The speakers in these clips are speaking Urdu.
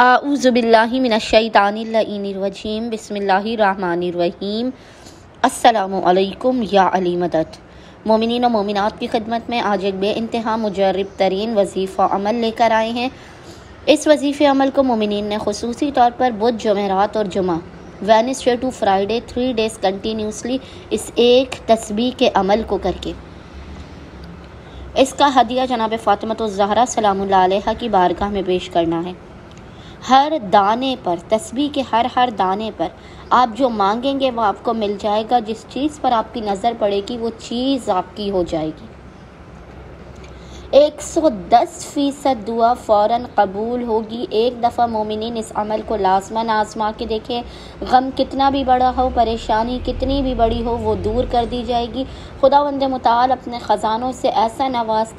اعوذ باللہ من الشیطان الرجیم بسم اللہ الرحمن الرحیم۔ السلام علیکم یا علی مدد۔ مومنین و مومنات کی خدمت میں آج ایک بے انتہا مجرب ترین وظیفہ عمل لے کر آئے ہیں۔ اس وظیفے عمل کو مومنین نے خصوصی طور پر بدھ، جمعرات اور جمعہ Wednesday to Friday 3 days continuously اس ایک تسبیح کے عمل کو کر کے اس کا ہدیہ جناب فاطمہ الزہرا سلام اللہ علیہا کی بارگاہ میں پیش کرنا ہے۔ ہر دانے پر، تسبیح کے ہر دانے پر آپ جو مانگیں گے وہ آپ کو مل جائے گا۔ جس چیز پر آپ کی نظر پڑے گی وہ چیز آپ کی ہو جائے گی۔ 110% دعا فوراً قبول ہوگی۔ ایک دفعہ مومنین اس عمل کو لازماً آزما کے دیکھیں۔ غم کتنا بھی بڑا ہو، پریشانی کتنی بھی بڑی ہو، وہ دور کر دی جائے گی۔ خداوند متعال اپنے خزانوں سے ایسا نواز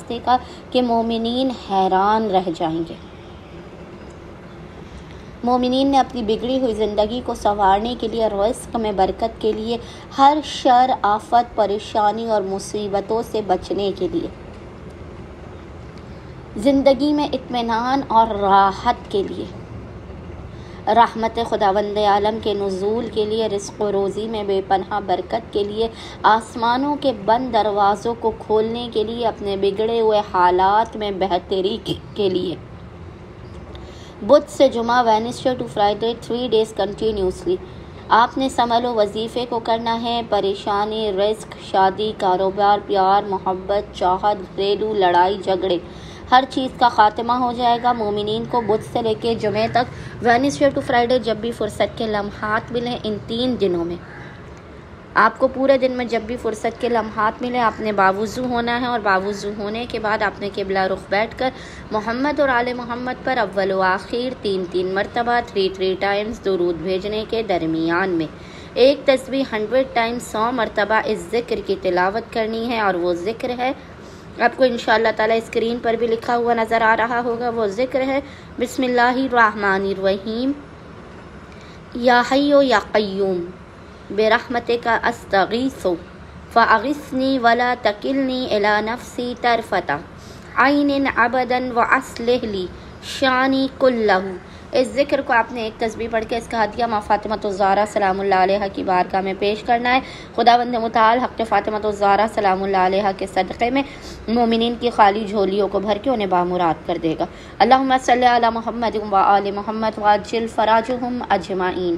دے گا کہ مومنین حیران رہ جائیں گے۔ مومنین نے اپنی بگڑی ہوئی زندگی کو سنوارنے کے لیے، رزق میں برکت کے لیے، ہر شر، آفت، پریشانی اور مصیبتوں سے بچنے کے لیے، زندگی میں اطمینان اور راحت کے لیے، رحمت خداوند عالم کے نزول کے لیے، رزق و روزی میں بے پناہ برکت کے لیے، آسمانوں کے بند دروازوں کو کھولنے کے لیے، اپنے بگڑے ہوئے حالات میں بہتری کے لیے، بدھ سے جمعہ Wednesday to Friday 3 days continuously آپ نے اس عمل و وظیفے کو کرنا ہے۔ پریشانی، رزق، شادی، کاروبار، پیار، محبت، چاہت، گھریلو لڑائی جھگڑے، ہر چیز کا خاتمہ ہو جائے گا۔ مومنین کو بدھ سے لے کے جمعے تک، وینسڈے ٹو فرائیڈے جب بھی فرصت کے لمحات ملیں، ان 3 دنوں میں آپ کو پورے دن میں جب بھی فرصت کے لمحات ملے، آپ نے باوضو ہونا ہے، اور باوضو ہونے کے بعد آپ نے قبلہ رخ بیٹھ کر محمد اور آل محمد پر اول و آخر 3 مرتبہ 3 times درود بھیجنے کے درمیان میں ایک تسبیح 100 times 100 مرتبہ اس ذکر کی تلاوت کرنی ہے۔ اور وہ ذکر ہے، آپ کو انشاءاللہ تعالی اسکرین پر بھی لکھا ہوا نظر آ رہا ہوگا، وہ ذکر ہے بسم اللہ الرحمن الرحیم۔ یا حی یا قیوم برحمتک استغیث فاغثنی ولا تکلنی الی نفسی طرفۃ عین ابدا واصلح لی شانی کلہ۔ اس ذکر کو آپ نے ایک تسبیح پڑھ کے اس کا ہدیہ ماں فاطمہ الزہرا سلام اللہ علیہا کی بارگاہ میں پیش کرنا ہے۔ خداوند متعال حق فاطمہ الزہرا سلام اللہ علیہا کے صدقے میں مومنین کی خالی جھولیوں کو بھر کے انہیں بامراد کر دے گا۔ اللہم صلی علی محمد و آل محمد وعجل فراجہم اجمعین۔